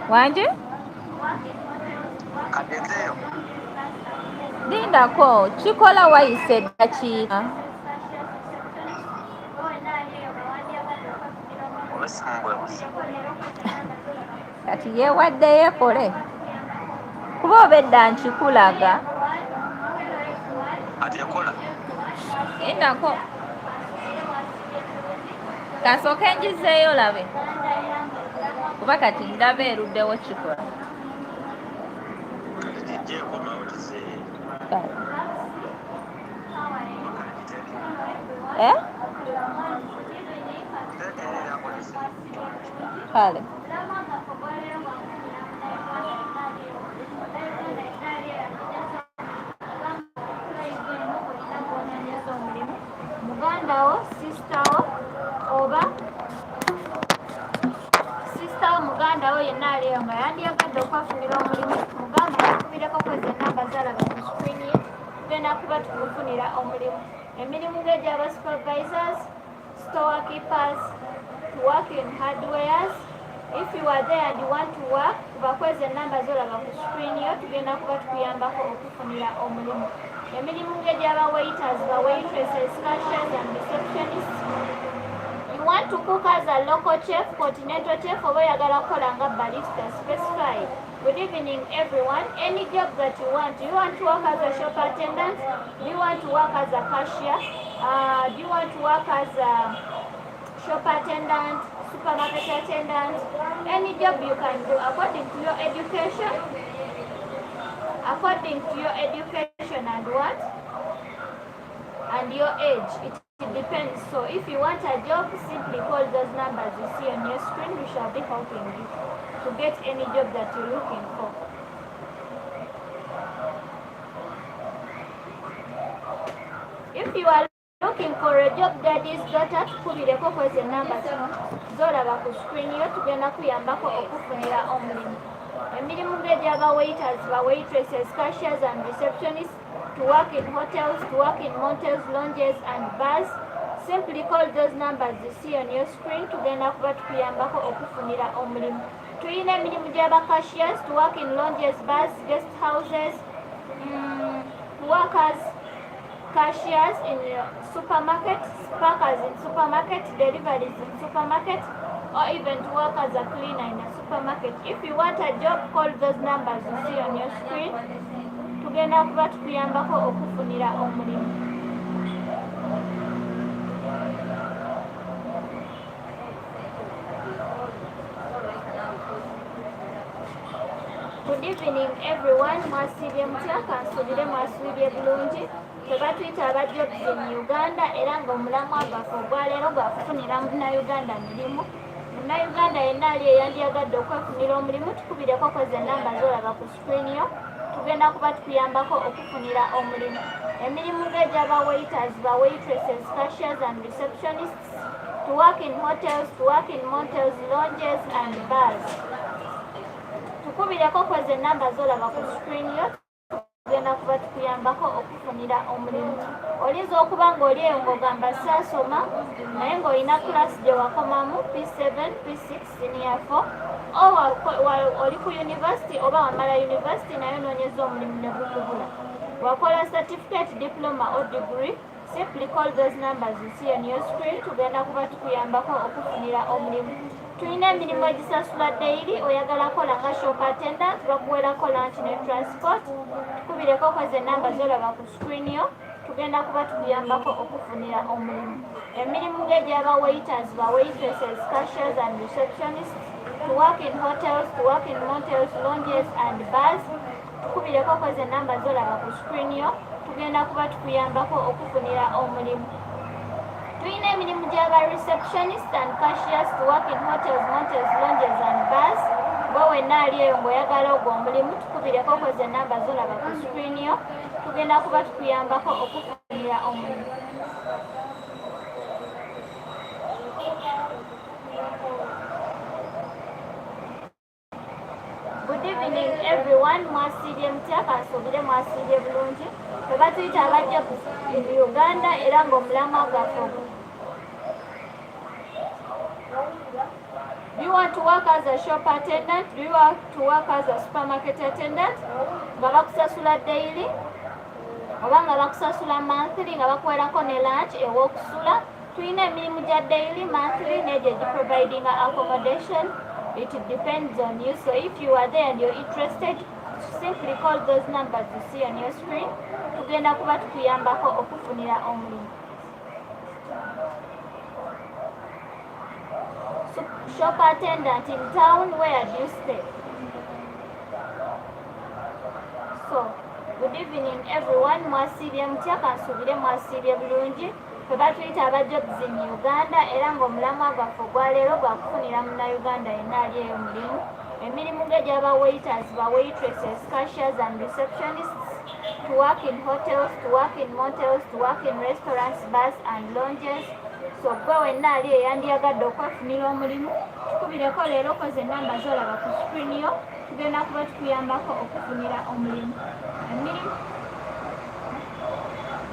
wanje lindako kikola wayise eddakiika kati yeewadde yeekole kuba obedda nkikulaga lindako kasooke ngizeeyo labe kuba kati ndaba eruddewo kikola kale mugandawo sisitawo oba sisitawo mugandawo yenna aliyo nga yandiyagadde okwafunira omulimu mugamba yakubireko kweza enamba zalaga ku screeni ye tugenda kuba tukufunira omulimu emirimu ng'egyaba supervisors store keepers to work in hardwares. If you are there and you want to work bakweza enamba zolaga ku screen yo tugenda kuba tukuyambako okufunira omulimu emirimu ng'egyaba waiters ba waitresses cashiers and receptionists. You want to cook as a local chef, continental chef, oba oyagala kukola nga barista specified. Good evening everyone. Any job that you want. Do you want to work as a shop attendant? Do you want to work as a cashier? Do you want to work as a shop attendant, supermarket attendant? Any job you can do according to your education. According to your education and what? And your age. It depends. So if you want a job, simply call those numbers you see on your screen. We shall be helping you to get any job that you're looking for. If you are looking for a job daddy's daughter, tukubireko kweza enamba zino zolaba ku screen yo tugenda kuyambako okufunira omulimu emirimu ng'egyaba waiters ba waitresses cashiers and receptionists to work in hotels, to work in motels, lounges and bars. Simply call those numbers you see on your screen tugenda kuba tukuyambako okufunira omulimu tuyina emirimu gy'aba cashiers to work in lounges, bars, guest houses, to work as cashiers in supermarkets, packers in supermarkets, deliveries in supermarkets, or even to work as a cleaner in a supermarket. If you want a job, call those numbers you see on your screen. Tugenda kuba tukuyambako okufunira omulimu. Good evening everyone. Mwasiibye mutya kansuubire mwasuubye bulungi. Tebatuyita aba jobs in Uganda era ng'omulamwa gwaffe ogwaleero gwakufunira munnayuganda mirimu. Munnayuganda yenna ali eyandiyagadde okwefunira omulimu tukubireko kweza enamba zolaba ku screen yo tugenda kuba tukuyambako okufunira omulimu emirimu ng'egyaba waiters ba waitresses cashiers and receptionists to work in hotels, to work in motels, lounges and bars. Tukubireko kweza enamba zolaba ku screen yo tugenda kuba tukuyambako okufunira omulimu oyinza okuba ng'oli eyo ng'ogamba saasoma naye ng'olina class gye wakomamu P7, P6, senior 4 oba oli ku university oba wamala university naye noonyeza omulimu ne gukubula wakola certificate, diploma or degree. Simply call those numbers you see on your screen tugenda kuba tukuyambako okufunira omulimu tulina emirimu egisasula daily oyagala kola nga shop attendant bakuwerako lunch ne transport tukubireko kweza enamba zolaba ku screen yo tugenda kuba tukuyambako okufunira omulimu emirimu ng'egyaba waiters ba waitresses cashiers and receptionists to work in hotels, to work in motels, lounges and bars. Tukubireko kweza enamba zolaba ku screen yo tugenda kuba tukuyambako okufunira omulimu tulina emirimu gy'aba receptionists and cashiers to work in hotels, motels, lounges and bars. Gwe wenna ali eyo ng'oyagala ogwo omulimu tukubireko kweza enamba zolaba ku screen yo tugenda kuba tukuyambako okufunira omulimu. Good evening everyone. Mwasiibye mutya kansuubire mwasiibye bulungi. Tebatuyita aba jobs in Uganda era ng'omulamwa gwaffe. Do Do you want to work as a shop attendant? Do you want to work as a supermarket attendant? Nga bakusasula daily oba nga bakusasula monthly nga bakuwerako ne lunch ew'okusula. Tulina emirimu gya daily, monthly n'egyo egiprovidinga accommodation. It depends on you. So if you are there and you're interested, simply call those numbers you see on your screen. Tugenda kuba tukuyambako okufunira omulimu. Shop attendant in town, where do you stay? So, good evening everyone. Mwasiibye mutya? Kansuubire mwasiibye bulungi. Ffe batuyita abajobs in Uganda era ng'omulamwa gwaffe ogwaleero gwakufunira munnayuganda yenna ali eyo mulimu. Emirimu gy'aba waiters, ba waitresses, cashiers and receptionists, to work in hotels, to work in motels, to work in restaurants, bars and lounges. So gwe wenna ali eyandiyagadde okwefunira omulimu, tukubireko leero koze ennamba z'olaba ku screen yo, tugenda kuba tukuyambako okufunira omulimu. Emirimu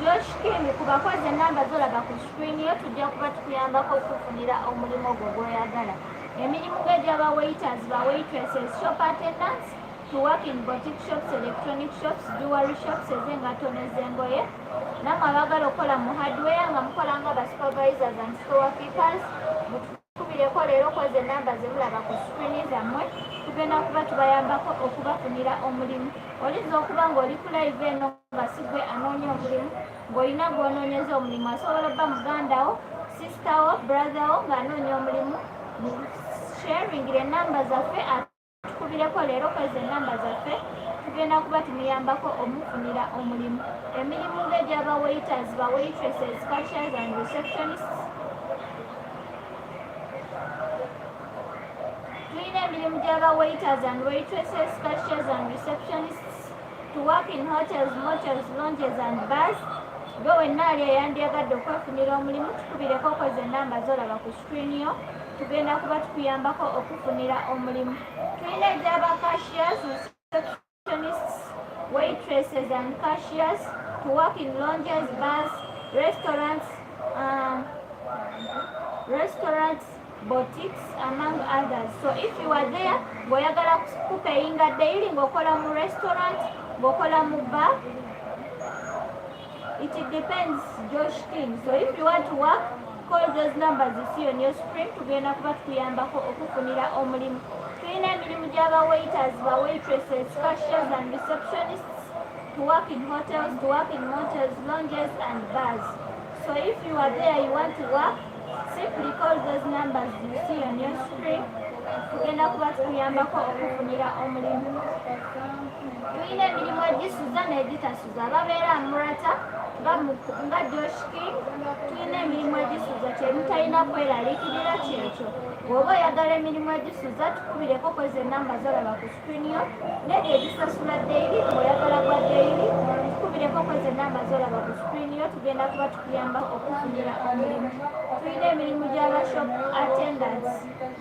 Josh King ku bakozi ennamba z'olaba ku screen yo, tujja kuba tukuyambako okufunira omulimu ogwo gw'oyagala. Emirimu gy'aba waiters, ba waitresses, shop attendants, to work in boutique shops, electronic shops, jewelry shops, ez'engato n'ez'engoye. Namwe abagala okukola mu hardware nga mukola nga ba supervisors and store keepers, mutukubireko leero koze ennamba ze mulaba ku screen zammwe, tugenda kuba tubayambako okubafunira omulimu. Oyinza okuba ng'oli ku live eno nga si gwe anoonya omulimu, ng'olina gw'onoonyeza omulimu, asobola obba mugandawo, sistawo, brotherwo ng'anoonya omulimu. Sharingire ennamba zaffe, atukubireko leero koze ennamba zaffe, tugenda kuba tumuyambako omufunira omulimu. Emirimu gy'aba waiters, ba waitresses, cashiers and receptionists. Tulina emirimu gy'aba waiters and waitresses, cashiers and receptionists, to work in hotels, motels, lounges and bars. Gwe wenna ali eyandiyagadde okwefunira omulimu, tukubireko koze ennamba z'olaba ku screen yo, tugenda kuba tukuyambako okufunira omulimu. Tulina egy'aba cashiers, receptionists, waitresses and cashiers, to work in lounges, bars, restaurants, boutiques, among others. So if you are there, ng'oyagala kupeyinga daily, ng'okola mu restaurant, ng'okola mu bar, it depends, Josh King. So if you want to work, call those numbers you see on your screen, tugenda kuba tukuyambako okufunira omulimu. Tulina emirimu gy'aba waiters, ba waitresses, cashiers and receptionists, to work in hotels, to work in motels, lounges and bars. So if you are there, you want to work, simply call those numbers you see on your screen, tugenda kuba tukuyambako okufunira omulimu. Tulina emirimu egisuza n'egitasuza, ababeera Murata nga Josh King, tulina emirimu egisuza, kyemutalina kweraliikirira kyekyo. Bw'oba oyagala emirimu egisuza, tukubireko koze ennamba z'olaba ku screen yo, n'egyo egisasula daily, ng'oyagala gwa daily, tukubireko koze ennamba z'olaba ku screen yo, tugenda kuba tukuyamba okufunira omulimu. Tulina emirimu gy'aba shop attendants.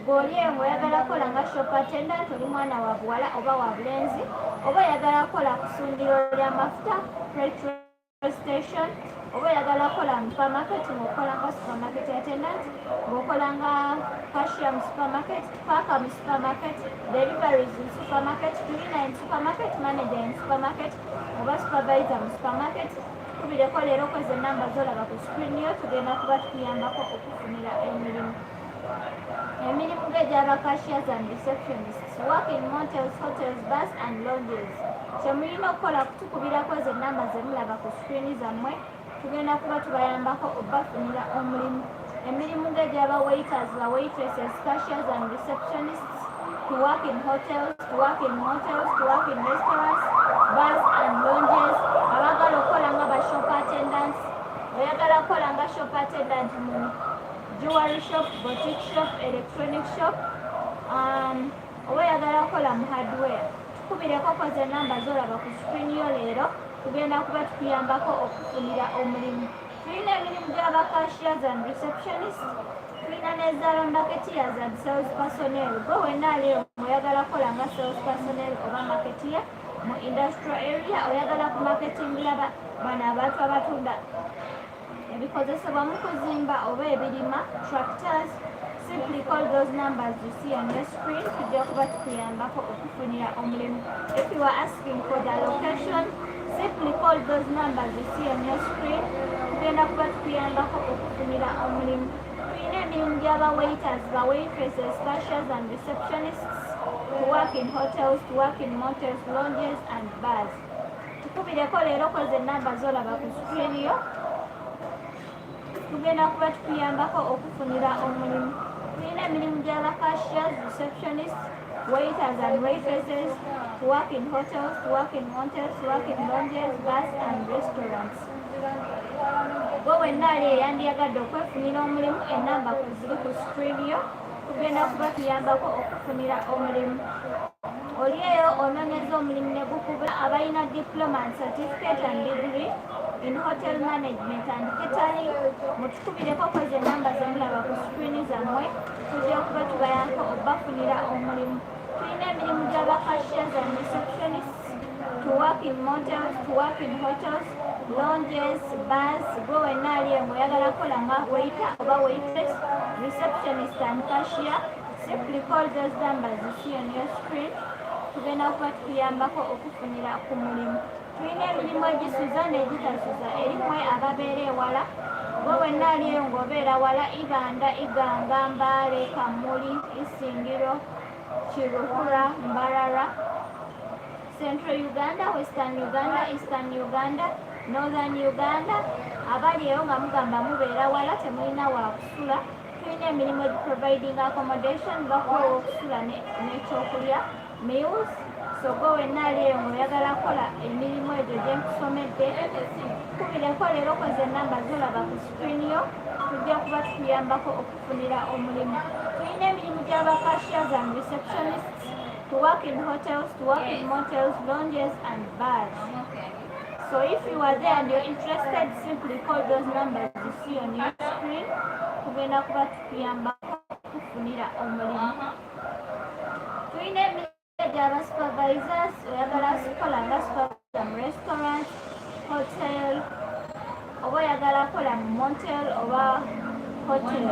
Ng'oli eyo ng'oyagala kukola nga shop attendant, oli mwana wa buwala oba wa bulenzi, oba oyagala kukola ku ssundiro ly'amafuta, petrol station, oba oyagala kukola mu supermarket, ng'okola nga supermarket attendant, ng'okola nga cashier mu supermarket, packer mu supermarket, deliveries mu supermarket, cleaner in supermarket, manager in supermarket, oba supervisor mu supermarket. Tukubireko leero koze ennamba z'olaba ku screen yo, tugenda kuba tukuyambako okufunira emirimu. Emirimu gy'aba cashiers and receptionists, work in motels, hotels, bars and lounges. Kyemulina okukola kutukubirako ze ennamba ze mulaba ku screen zammwe, tugenda kuba tubayambako okubafunira omulimu. Emirimu gy'aba waiters, ba waitresses, cashiers and receptionists, to work in hotels, to work in motels, to work in restaurants, bars and lounges. Abagala okukola nga ba shop attendants, oyagala kukola nga shop attendant mu jewelry shop, boutique shop, electronic shop, oba oyagala kukola mu hardware, tukubireko koze ennamba z'olaba ku screen yo leero, tugenda kuba tukuyambako okufunira omulimu. Tulina emirimu gy'aba cashiers and receptionists, tulina n'ezaaba marketeers and sales personnel. Gwe wenna leero oyagala kukola nga sales personnel oba marketeer mu industrial area, oyagala ku marketingira bano abantu abatunda ebikozesebwa mu kuzimba oba ebirima, tractors, Simply call those numbers you see on your screen tujja kuba tukuyambako okufunira omulimu. If you are asking for the location, simply call those numbers you see on your screen tugenda kuba tukuyambako okufunira omulimu. Tulina emirimu gy'aba waiters, ba waitresses, cashiers and receptionists, to work in hotels, to work in motels, lounges and bars. Tukubireko leero koze enamba z'olaba ku screen yo. Tugenda kuba tukuyambako okufunira omulimu. Tulina emirimu gy'aba cashiers, receptionists, waiters and waitresses, to work in hotels, to work in motels, to work in lounges, bars and restaurants. Gwe wenna ali eyandiyagadde okwefunira omulimu, enamba ziri ku screen yo. Tugenda kuba tuyambako okufunira omulimu. Oli eyo onoonyeza omulimu ne gukuba abalina diploma and certificate and degree in hotel management and catering. Mutukubireko koze enamba zemulaba ku screen zammwe tujja kuba tubayamba obafunira omulimu. Tulina emirimu gy'aba cashiers and receptionists, to work in motels, to work in hotels, lounges, bars. Gwe wenna ali eyo oyagala kukola nga waiter oba waitress, receptionist and cashier, simply call those numbers you see on your screen. Tugenda kuba tukuyambako okufunira ku mulimu. Tulina emirimu egisuza n'egitasuza. Erimwe ababeera ewala. Gwe wenna ali eyo ng'obeera wala, Iganda, Iganga, Mbale, Kamuli, Isingiro, Kiruhura, Mbarara, Central Uganda, Western Uganda, Eastern Uganda, Northern Uganda. Abali eyo nga mugamba mubeera wala temulina wa kusula. Tulina emirimu providing accommodation, bakuwa okusula n'ekyokulya, meals. So gwe wenna ali eyo ng'oyagala kukola emirimu egyo gye nkusomedde, kubireko leero koze enamba z'olaba ku screen yo tujja kuba tukuyambako okufunira omulimu. Tulina emirimu gy'aba cashiers and receptionists, to work in hotels, to work in motels, lounges and bars. So if you are there and you're interested, simply call those numbers you see on your screen. Tugenda kuba tukuyambako okufunira omulimu. Tulina emirimu gy'aba supervisors, oyagala kukola nga supervisor mu restaurant, hotel, oba oyagala kukola mu motel oba hotel.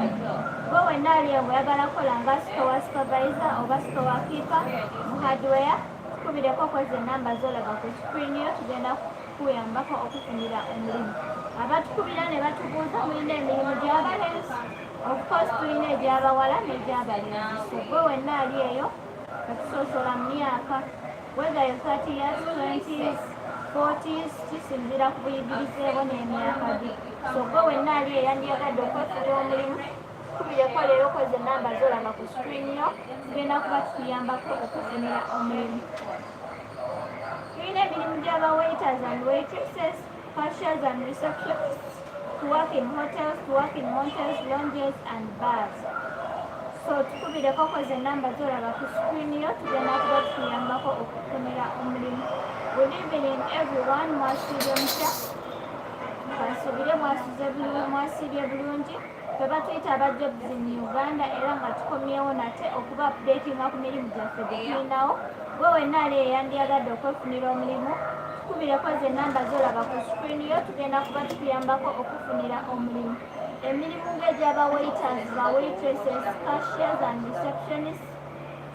Gwe wenna ali eyo oyagala kukola nga store supervisor oba store keeper mu hardware, tukubireko koze enamba z'olaba ku screen yo tugenda kukuyambako okufunira omulimu. Abatukubira ne batubuuza mulina emirimu gy'abalenzi. Of course tulina egy'abawala n'egy'abalenzi. So gwe wenna ali eyo katusosola mu myaka, whether you're 30 years, 20s, 40s, kisinziira ku buyigirizeebo n'emyaka gye. So gwe wenna ali eyandiyagadde okwefunira omulimu, tukubireko leero koze enamba z'olaba ku screen yo tugenda kuba tukuyambako okufunira omulimu. Tulina emirimu gy'aba waiters and waitresses, cashiers and receptionists, to work in hotels, to work in motels, lounges and bars. So tukubireko koze enamba z'olaba ku screen yo tugenda kuba tukuyambako okufunira omulimu. Good evening everyone, mwasiibye mutya? Kansubire mwasiibye bulungi. Ffe batuyita aba jobs in Uganda era nga tukomyewo nate okuba updatinga ku mirimu gyaffe gye tulinawo. Gwe wenna ali eyandiyagadde okwefunira omulimu, tukubireko ze enamba z'olaba ku screen yo tugenda kuba tukuyambako okufunira omulimu. Emirimu ng'egy'aba waiters, ba waitresses, cashiers and receptionists,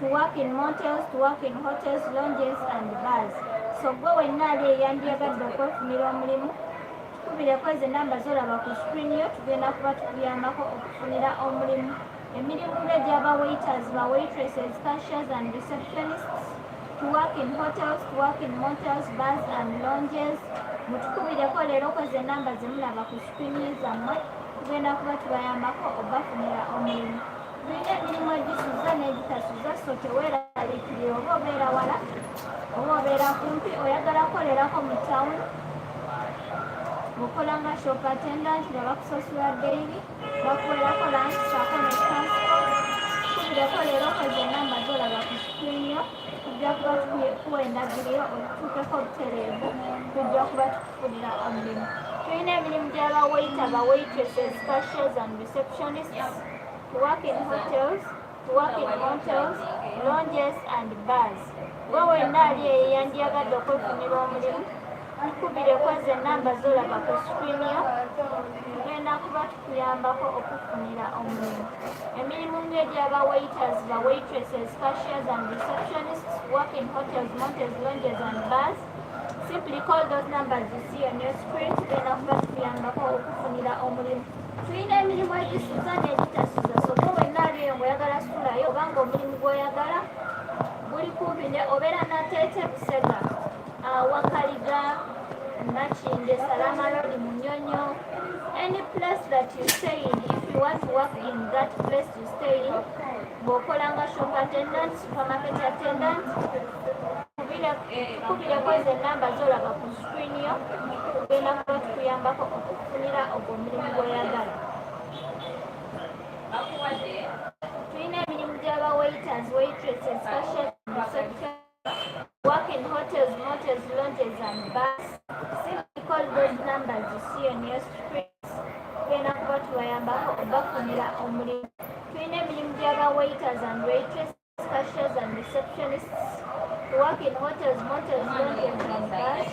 to work in motels, to work in hotels, lounges and bars. So gwe wenna ali eyandiyagadde okwefunira omulimu, tukubireko ze enamba z'olaba ku screen yo tugenda kuba tukuyambako okufunira omulimu. Emirimu ng'egy'aba waiters, ba waitresses, cashiers and receptionists, to work in hotels, to work in motels, bars and lounges. Mutukubireko leero koze enamba zemulaba ku screen zammwe tugenda kuba tubayambako obafunira omulimu. Tulina emirimu egisuza n'egitasuza, so teweeraliikirire oba obeera wala oba obeera kumpi, oyagala kukolerako mu town, okola nga shop attendant nga bakusasula daily, bakuweerako lunch saako ne transport. Tukubireko leero koze enamba z'olaba ku screen yo tujja kuba tukuwa endagiriro otutuukeko obutereevu tujja kuba tukufunira omulimu. Tulina emirimu gy'aba waiter, ba waitresses, cashiers and receptionists, to work in hotels, to work in motels, lounges and bars. Gwe wenna ali eyandiyagadde okwefunira omulimu, tukubireko ze namba zolaba ku screen yo tugenda kuba tukuyambako okufunira omulimu emirimu ng'egyaba waiters ba waitresses cashiers and receptionists work in hotels motels lounges and bars simply call those numbers you see on your screen tugenda kuba tukuyambako okufunira omulimu tulina emirimu egisuza n'egitasuza so gwe wenna aliyo ng'oyagala sulayo obanga omulimu gw'oyagala guli kumpi ne obeera nateete busega wakaliga Nakinde Salama Road Munyonyo any place that you stay in if you want to work in that place you stay in bw'okolanga shop attendant supermarket attendant kubireko ze namba zolaba ku screen yo tugenda kuba tukuyambako okufunira ogwo omulimu gw'oyagala tulina emirimu gy'aba waiters waitresses cashiers reception work in hotels motels lounges and bars simply call those numbers you see on your screen tugenda kuba tubayambako obafunira omulimu tulina emirimu gy'aba waiters and waitresses cashiers and receptionists work in hotels motels lounges and bars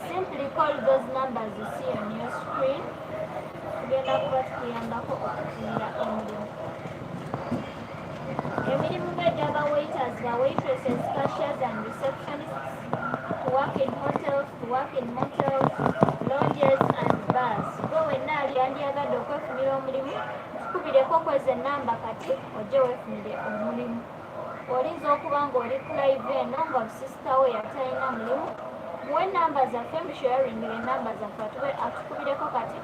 simply call those numbers you see on your screen tugenda kuba tukuyambako okufunira omulimu emirimu ng'egy'aba waiters ba waitresses cashiers and receptionists to work in hotels to work in motels lounges and bars gwe wenna yandyagadde okwefunira omulimu tukubireko kweza enamba kati ojje weefunire omulimu oyinza okuba ng'oli ku live eno nga busisitawo yatalina mulimu muwe enamba zaffe musharingire enamba zaffe atukubireko kati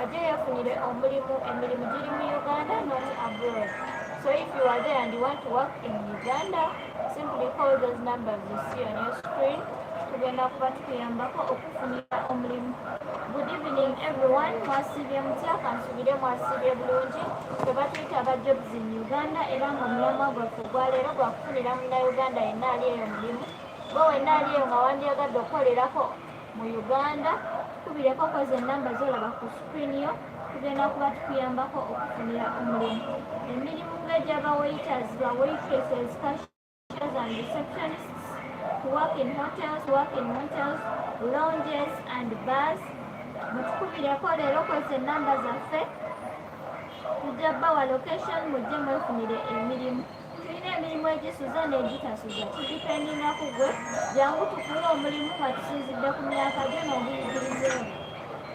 ajje yeefunire omulimu emirimu giri mu uganda not abroad so if you are there and you want to work in uganda simply call those numbers you see on your screen tugenda kuba tukuyambako okufunira omulimu good evening everyone mwasiibye mutya kansubire mwasiibye bulungi twebatuyita aba jobs in uganda era ng'omulamwa gwaffe gwaleero gwakufunira munnauganda yenna ali eyo mulimu gwe wenna ali eyo nga wandyagadde okukolerako mu uganda kubireko kweza enamba zolaba ku screen yo tugenda kuba tukuyambako okufunira omulimu emirimu ng'egy'aba waiters ba waitresses cashiers and receptionists to work in hotels work in motels lounges and bars mutukubireko leero kweza enamba zaffe tujja bbawa location mujje mwefunire emirimu tulina emirimu egisuza n'egitasuza kidipendinga ku gwe jangu tukuwa omulimu nga tusinzidde ku myaka gyo n'obuyigirizeemu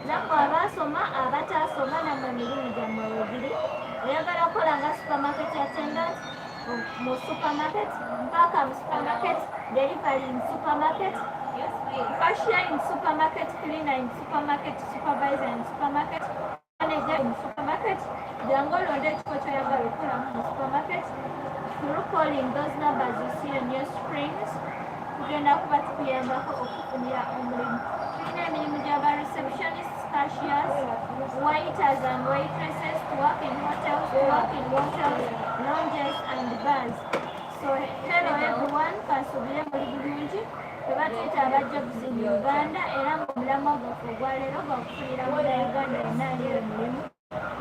nammwe abaasoma abataasoma nammwe emirimu gyammwe wegiri oyagala kukola nga supermarket attendant mu supermarket mpaka mu supermarket delivery in supermarket cashier in supermarket cleaner in supermarket supervisor in supermarket manager in supermarket jangu olonda ekifo kyoyagala okukolamu mu supermarket through calling those numbers you see on your screens tugenda kuba tukuyambako okufunira omulimu tulina emirimu gy'aba receptionists cashiers waiters and waitresses to work in hotels to work in motels lounges and bars so hello everyone kansubire muli bulungi twebatuyita aba jobs in uganda era ng'omulamwa gwaffe ogwaleero gwakufunira munnauganda yenna ali eyo mulimu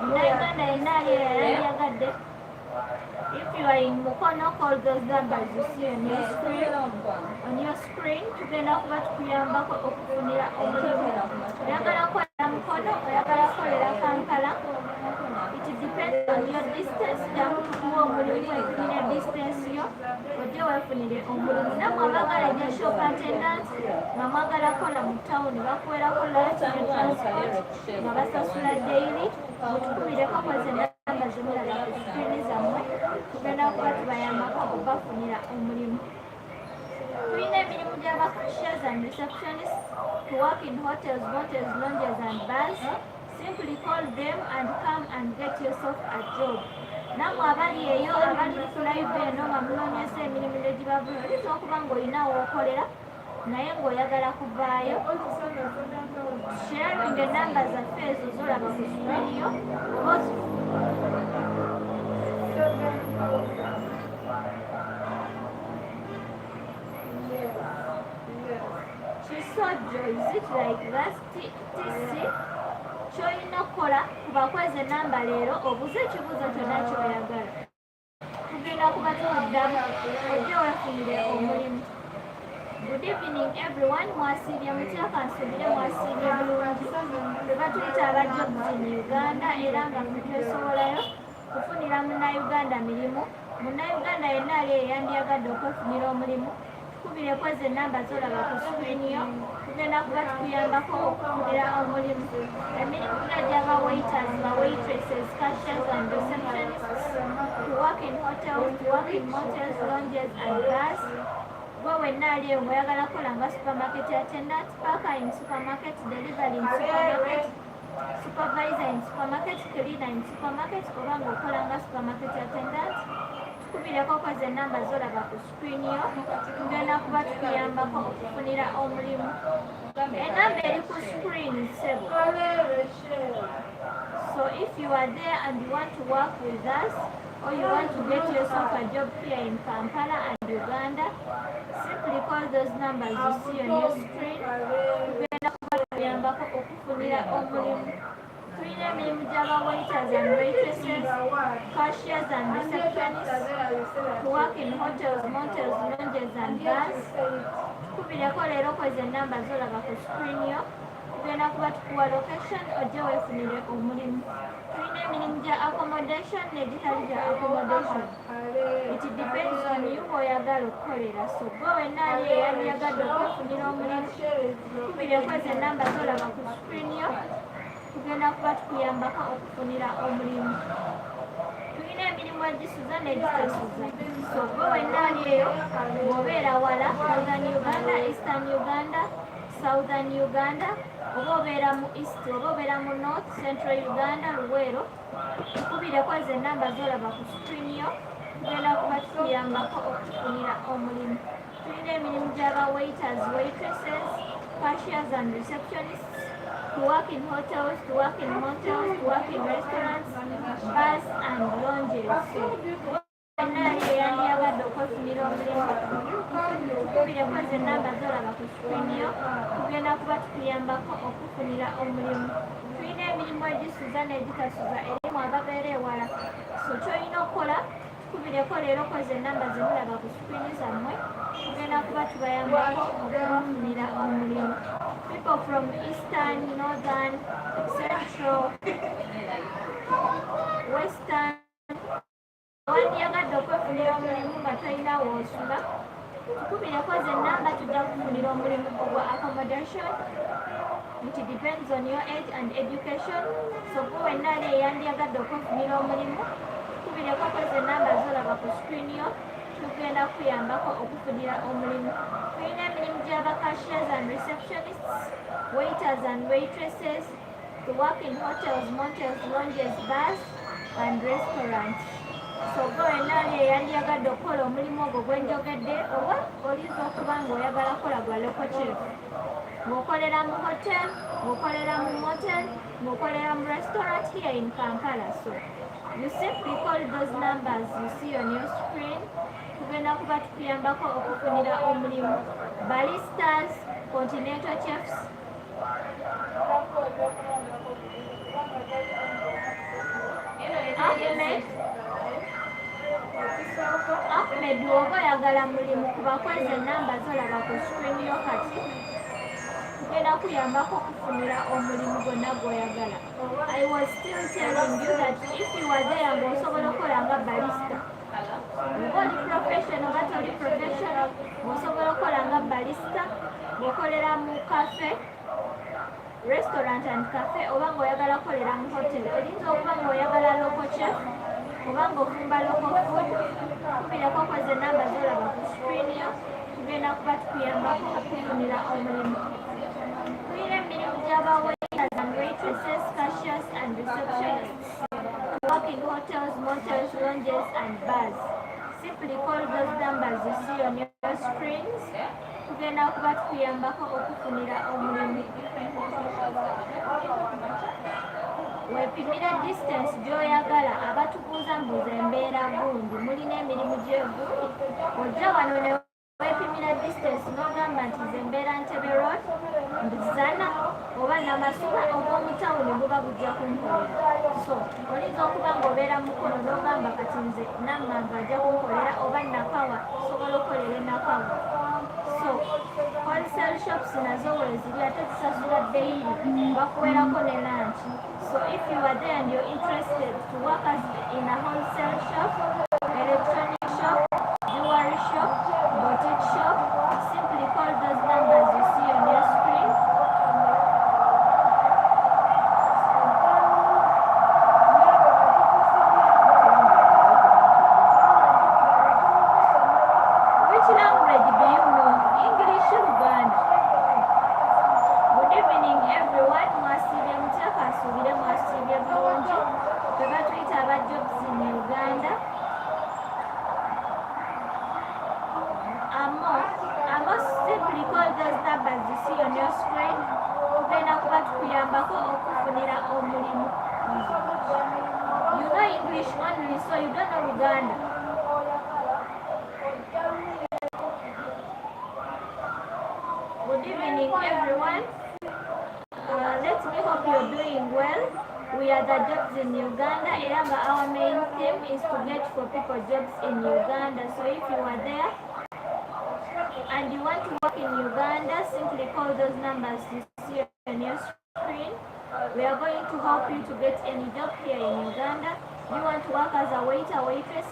munnauganda yenna ali eyo yandyagadde if you are in Mukono, call those numbers you see on your screen. On your screen, tugenda kuba tukuyambako okufunira omulimu. Oyagala kukolera Mukono, oyagala kukolera Kampala. It depends on your distance. Jangu tukuwa omulimu efunire distance yo. Ojje weefunire omulimu. Nammwe abaagala ebya shop attendant, nga mwagala kukola mu tawuni bakuweerako lunch ne transport nga basasula daily. Mutukubireko kweza enamba zimulala ku screen zammwe. Tugenda kuba tubayambako okubafunira omulimu. Tulina emirimu gy'aba cashiers and receptionists to work in hotels, motels, lounges and bars. Simply call them and come and get yourself a job. Nammwe abali eyo abali ku live eno nga munoonyesa emirimu negibavula oyinza okuba ng'olinawo okolera naye ng'oyagala kuvaayo sharing enamba zaffe ezo zolaba ku screen yo kisojjo is it like that tc kyolina okukola kuba kweza enamba leero obuuze ekibuuzo kyonna kyoyagala tugenda kuba tukuddamu ojje weefunire omulimu Good evening everyone. Mwasiibye mutya kansubire mwasiibye bulungi. Bwe batuyita abajobs in Uganda era nga twesobolayo kufunira munnayuganda mirimu. Munnayuganda yenna ali eyandiyagadde okwefunira omulimu tukubireko ze ennamba z'olaba ku screen yo tugenda kuba tukuyambako okufunira omulimu. Emirimu gy'aba waiters, ba waitresses, cashiers and receptionists, to work in hotels, to work in motels, lounges and bars. Gwe wenna ali eyo ng'oyagala kukola nga supermarket attendant, packer in supermarket, delivery in supermarket, supervisor in supermarket, cleaner in supermarket, oba ng'okola nga supermarket attendant, tukubireko kweza ennamba z'olaba ku screen yo tugenda kuba tukuyambako okufunira omulimu. Ennamba eri ku screen sebo. So if you are there and you want to work with us or you want to get yourself a job here in Kampala and Uganda, simply call those numbers you see on your screen. Tugenda kuba tukuyambako okufunira omulimu. Tulina emirimu gy'aba waiters and waitresses, cashiers and receptionists, to work in hotels, motels, lounges and bars. Tukubireko leero kweza ennamba z'olaba ku screen yo tugenda kuba tukuwa location ojje weefunire omulimu. Tulina emirimu gya accommodation n'egitali gya accommodation. It depends on you bw'oyagala okukolera. So gwe wenna ali eyandiyagadde okwefunira omulimu tukubireko kweza ennamba z'olaba ku screen yo tugenda kuba tukuyambako okufunira omulimu. Tulina emirimu egisuza n'egitasuza. So gwe wenna ali eyo bw'obeera wala Northern Uganda, Eastern Uganda, Southern Uganda, oba obeera mu East, oba obeera mu North, Central Uganda, Luweero, tukubireko ezo ennamba z'olaba ku screen yo tugenda kuba tukuyambako okufunira omulimu. Tulina emirimu gy'aba waiters, waitresses, cashiers and receptionists, to work in hotels, to work in motels, to work in restaurants, bars and lounges. Wenna ali eyandiyagadde okwefunira omulimu tukubireko ezo ennamba z'olaba ku screen yo tugenda kuba tukuyambako okufunira omulimu. Tulina emirimu egisuza n'egitasuza erimu ababeera ewala. So ky'olina okukola tukubireko leero kweza ennamba ze mulaba ku screen zammwe tugenda kuba tubayambako okubafunira omulimu. People from Eastern, Northern, Central, Western, wandiyagadde okwefunira omulimu nga tolina woosula tukubireko ze ennamba tujja kufunira omulimu ogwa accommodation. It depends on your age and education. So gwe wenna ali eyandiyagadde okwefunira omulimu tukubireko kweza ennamba z'olaba ku screen yo tugenda kuyambako okufunira omulimu. Tulina emirimu gy'aba cashiers and receptionists, waiters and waitresses, to work in hotels, motels, lounges, bars and restaurants. So gwe wenna ali eyandiyagadde okukola omulimu ogwo gwe njogedde oba oliza okuba ng'oyagala kukola gwa local chef, ng'okolera mu hotel, ng'okolera mu motel, ng'okolera mu restaurant here in Kampala. So you simply call those numbers you see on your screen tugenda kuba tukuyambako okufunira omulimu. Baristas, continental chefs, Ahmed bw'oba oyagala mulimu kuba kweza ennamba z'olaba ku screen yo kati tugenda kuyambako okufunira omulimu gwonna gw'oyagala. I was still telling you that if you are there ng'osobola okukola nga barista, oba oli professional oba toli professional, ng'osobola okukola nga barista, ng'okolera mu cafe, restaurant and cafe, oba ng'oyagala kukolera mu hotel. Oyinza okuba ng'oyagala local chef oba ng'ofumba local food, tukubireko kweza ennamba z'olaba ku screen yo tugenda kuba tukuyambako okufunira omulimu. Tulina emirimu gy'aba waiters and waitresses, cashiers and receptionists, to work in hotels, motels, lounges and bars. Simply call those numbers you see on your screens tugenda kuba tukuyambako okufunira omulimu. Weepimira distance gy'oyagala. Abatubuuza mbuuza embeera gundi mulina emirimu gy'egundi ojja wano ne weepimira distance n'ogamba nti nze mbeera Ntebe Road, Mbuzana oba Namasula obw'omutawuni buba bujja kunkolera. So oyinza okuba ng'obeera Mukono n'ogamba kati nze Nammanga ajja kunkolera oba Nakawa osobola okukolera e Nakawa. So So wholesale shops nazo weziri ate zisasula daily bakuwerako ne lunch. So if you are there and you're interested to work as in a wholesale shop, electronic shop, jewelry shop, boutique shop, simply call those numbers you see on your screen. Which language do you know? English or Uganda? Good evening everyone. Mwasibye mutya kasubire mwasibye bulungi. Tweba tuyita aba jobs in Uganda. Amo simply call those numbers you see on your screen. Tugenda kuba tukuyambako okufunira omulimu. You know English only, so you don't know Uganda. Good evening everyone. Let me hope you're doing well. We are the Jobs in Uganda. Our main theme is to get for people jobs in Uganda. So if you are there and you want to work in Uganda, simply call those numbers you see on your screen. We are going to help you to get any job here in Uganda. You want to work as a waiter, waitress,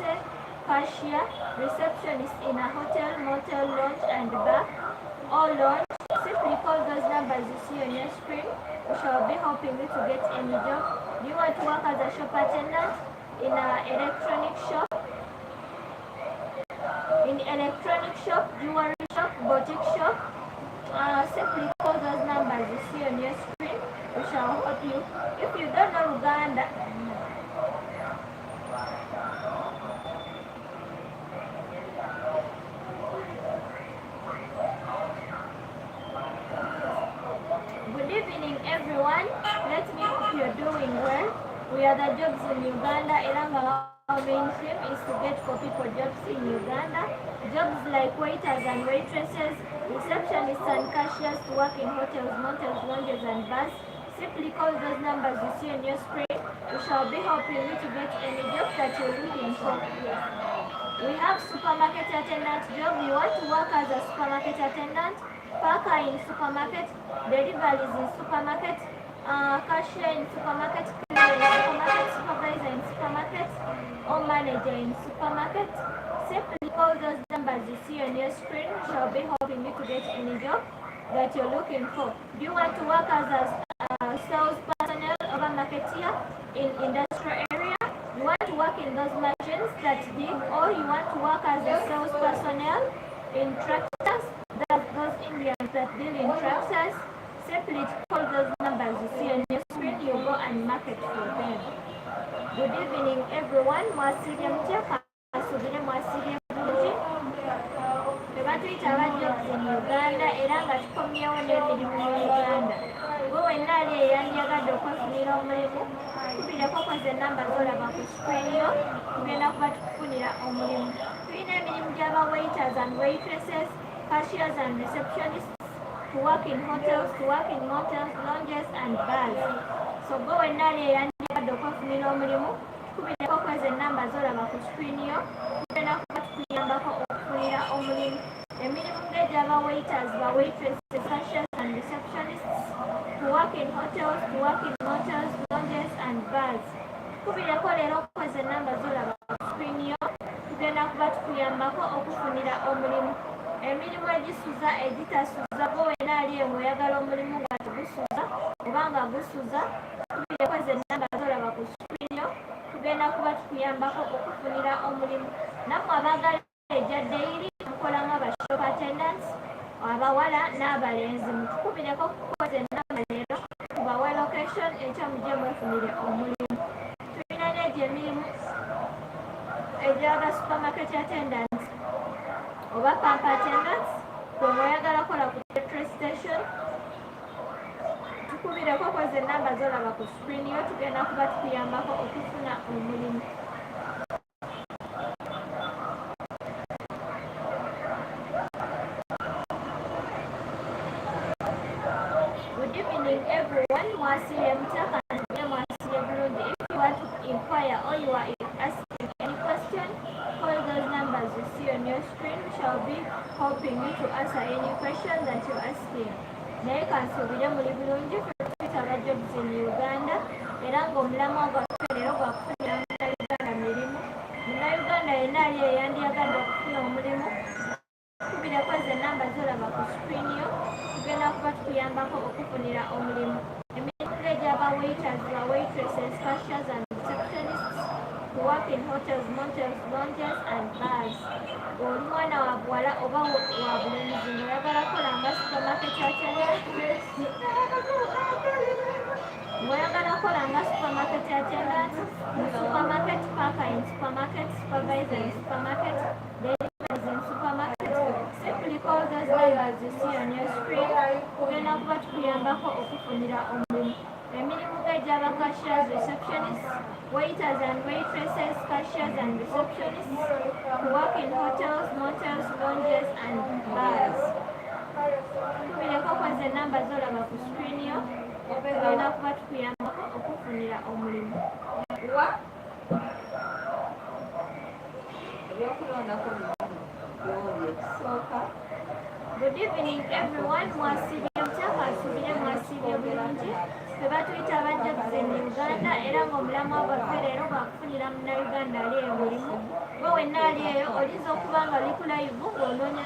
cashier, receptionist in a hotel, motel, lounge and bar, or lounge. Simply call those numbers you see on your screen. We shall be helping you to get any job. Do you want to work as a shop attendant in an electronic shop? In electronic shop, jewelry shop, boutique shop? Simply call those numbers you see on your screen. We shall help you. If you don't know Uganda, good evening everyone. Let me hope you're doing well. We are the Jobs in Uganda. Our main theme is to get for people jobs in Uganda. Jobs like waiters and waitresses, receptionists and cashiers to work in hotels, motels, lounges and bars. Simply call those numbers you see on your screen. We shall be helping you to get any job that you're looking for. We have supermarket attendant job. You want to work as a supermarket attendant, packer in supermarket, deliveries in supermarket, cashier in supermarket, cleaner in supermarket, supervisor in supermarket, or manager in supermarket. Simply call those numbers you see on your screen. We shall be helping you to get any job that you're looking for. Do you want to work as a sales personnel or a marketeer in industrial area? You want to work in those machines that dig, or you want to work as a sales personnel in tractors, those Indians that deal in tractors? Simply call those numbers you see on your screen. You go and market for them. Good evening everyone. Mwasibye mutya kasubire mwasibye bulungi. Tebatuyita aba jobs in Uganda era nga tukomyewo n'emirimu mu Uganda. Gwe wenna ali eyandiyagadde okwefunira omulimu, tubireko koza enamba z'olaba ku screen yo, tugenda kuba tukufunira omulimu. Tulina emirimu gy'aba waiters and waitresses, cashiers and receptionists, to work in hotels, to work in motels, lounges and bars. So gwe wenna ali eyandiyagadde okwefunira omulimu, tubireko koza enamba z'olaba ku screen yo, tugenda kuba tukuyambako okufunira omulimu. Emirimu ng'egy'aba waiters, ba waitresses, cashiers and receptionists, to work in hotels, to work in motels, lounges and bars. Tukubireko leero okukoza enamba z'olaba ku screen yo, tugenda kuba tukuyambako okufunira omulimu. Emirimu egisuza egitasuza, gwe wenna ali emwe oyagala omulimu nga tegusuza oba nga gusuza, tukubireko enamba z'olaba ku screen yo, tugenda kuba tukuyambako okufunira omulimu. Nammwe abaagala egya daily mukola nga shop attendants, abawala n'abalenzi, mutukubireko kukoza enamba leero tubawe location ekyo mujje mwefunire omulimu. Tulina n'egyo emirimu egy'aba supermarket attendants oba pump attendants, kwe oyagala kola ku petrol station, tukubireko koza enamba z'olaba ku screen yo, tugenda kuba tukuyambako okufuna omulimu. Good evening everyone. Mwasibye mutya kasubire mwasibye bulungi. If you want to inquire or you are asking any question, call those numbers you see on your screen. We shall be helping helping you to answer any question that you ask here. Naye kansubire muli bulungi twetaba jobs in Uganda era ng'omulamwa gwaffe leero gwakufunira Munnayuganda mirimu. Munnayuganda yenna ali eyandiyagadde okufuna omulimu kubireko ezo ennamba z'olaba ku screen yo tugenda kuba tukuyambako okufunira omulimu. Emirimu gy'aba waiters, ba waitresses, cashiers and receptionists to work in hotels, motels, lounges and bars. Oli mwana wa buwala oba wa bulenzi ng'oyagala kolanga supermarket attendant, ng'oyagala kolanga supermarket attendant, supermarket packer in supermarket, supervisor in supermarket, deliveries in supermarket, simply call those numbers you see on your screen. Tugenda kuba tukuyambako okufunira omulimu. Emirimu gy'aba cashiers, receptionists, waiters and waitresses, cashiers and receptionists, to work in hotels, motels, lounges and bars. Tubireko kweza ennamba z'olaba ku screen yo, tugenda kuba tukuyambako okufunira omulimu. Good evening everyone. Mwasibye mutya, kasubire mwasibye bulungi. Feba tuyita aba jobs in Uganda era ng'omulamwa gwaffe leero gwakufunira Munnayuganda ali emulimu. Gwe wenna ali eyo oyinza okuba nga oli ku live ng'onoonya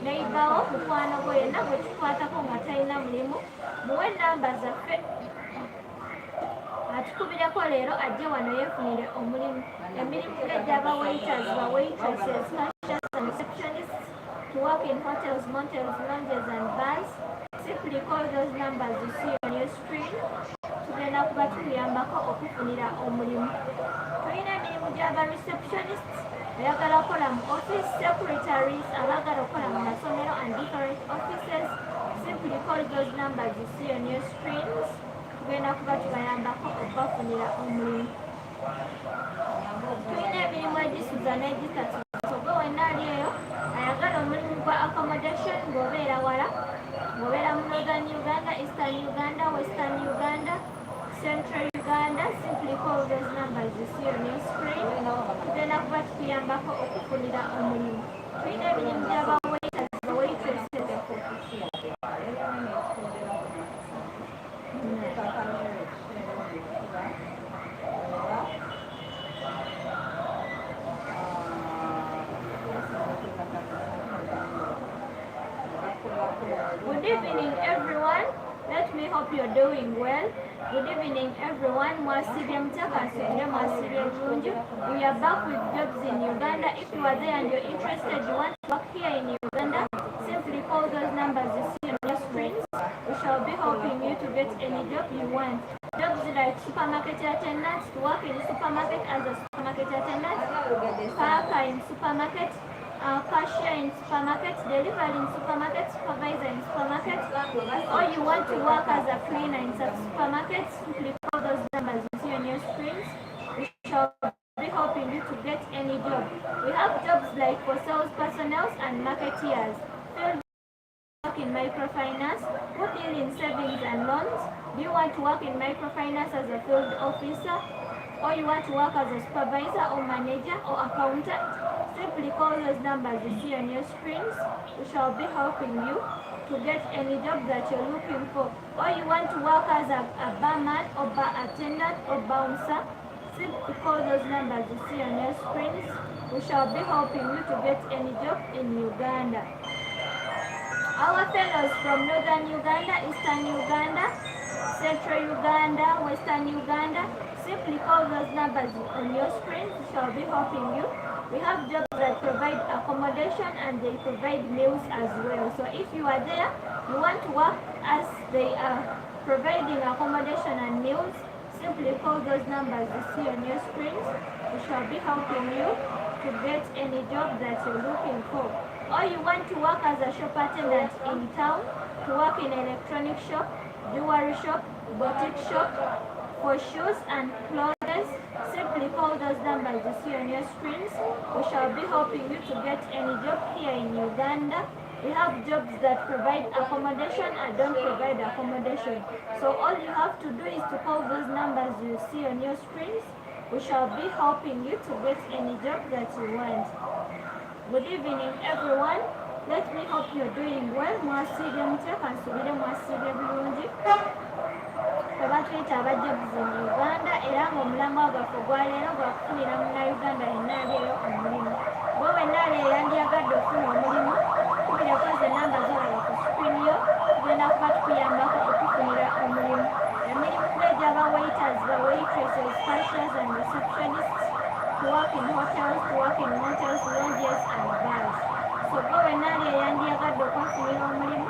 neyibawo mukwano gwe yenna gwe tukwatako nga talina mulimu, muwe ennamba zaffe atukubireko leero ajje wano yeefunire omulimu. Emirimu gy'aba waiters, ba waitresses, cashiers and receptionists to work in hotels, motels, lounges and bars. Simply call those numbers you see on your screen. Tugenda kuba tukuyambako okufunira omulimu. Tulina emirimu gy'aba receptionists, oyagala okukola mu office, secretaries, abagala okukola mu masomero and different offices. Simply call those numbers you see on your screens. Tugenda kuba tubayambako okubafunira omulimu. Tulina emirimu egisuza n'egisatuza. Gwe wenna ali eyo ayagala omulimu gwa accommodation ng'obeera wala, ng'obeera mu Northern Uganda, Eastern Uganda, Western Uganda, Central Uganda, simply call those numbers you see on your screen. Tugenda kuba tukuyambako okufunira omulimu. Tulina emirimu gy'aba waiters, ba waitresses. Good evening everyone. Let me hope you're doing well. Good evening everyone. Mwasibye mutya, kasubire mwasibye bulungi. We are back with jobs in Uganda. If you are there and you're interested, you want to work here in Uganda, simply call those numbers you see on your screens. We shall be helping you to get any job you want. Jobs like supermarket attendant, to work in supermarket as a supermarket attendant, packer in supermarket, cashier in supermarket, delivery in supermarket, supervisor in supermarket, or you want to work as a cleaner in some supermarket, simply call those numbers you see on your screens. We shall be helping you to get any job. We have jobs like for sales personnel and marketeers, field work in microfinance, who deal in savings and loans. Do you want to work in microfinance as a field officer, or you want to work as a supervisor or manager or accountant? Simply call those numbers you see on your screens. We shall be helping you to get any job that you're looking for. Or you want to work as a barman or bar attendant or bouncer? Simply call those numbers you see on your screens. We shall be helping you to get any job in Uganda. Our fellows from Northern Uganda, Eastern Uganda, Central Uganda, Western Uganda, simply call those numbers on your screen. We shall be helping you. We have jobs that provide accommodation and they provide meals as well. So if you are there, you want to work as they are providing accommodation and meals, simply call those numbers you see on your screens. We shall be helping you to get any job that you're looking for. Or you want to work as a shop attendant in town, to work in electronic shop, jewelry shop, boutique shop, for shoes and clothes, simply call those numbers you see on your screens. We shall be helping you to get any job here in Uganda. We have jobs that provide accommodation and don't provide accommodation. So all you have to do is to call those numbers you see on your screens. We shall be helping you to get any job that you want. Good evening, everyone. Let me hope you're doing well. Mwasiibye mutya kansubire mwasiibye bulungi. Kuba tuyita abajjaguzi mu Uganda era ng'omulamwa gwaffe ogwaleero gwakufunira munnayuganda yenna alieyo omulimu. Gwe wenna ali eyandyagadde okufuna omulimu, kubireko ze nnamba z'olaba ku sikirini yo, tugenda kuba tukuyambako okufunira omulimu. Emirimu gy'egy'aba waiters, ba waitresses, cashiers and receptionists, to work in hotels, to work in motels, lounges and bars. So gwe wenna ali eyandyagadde okwefunira omulimu,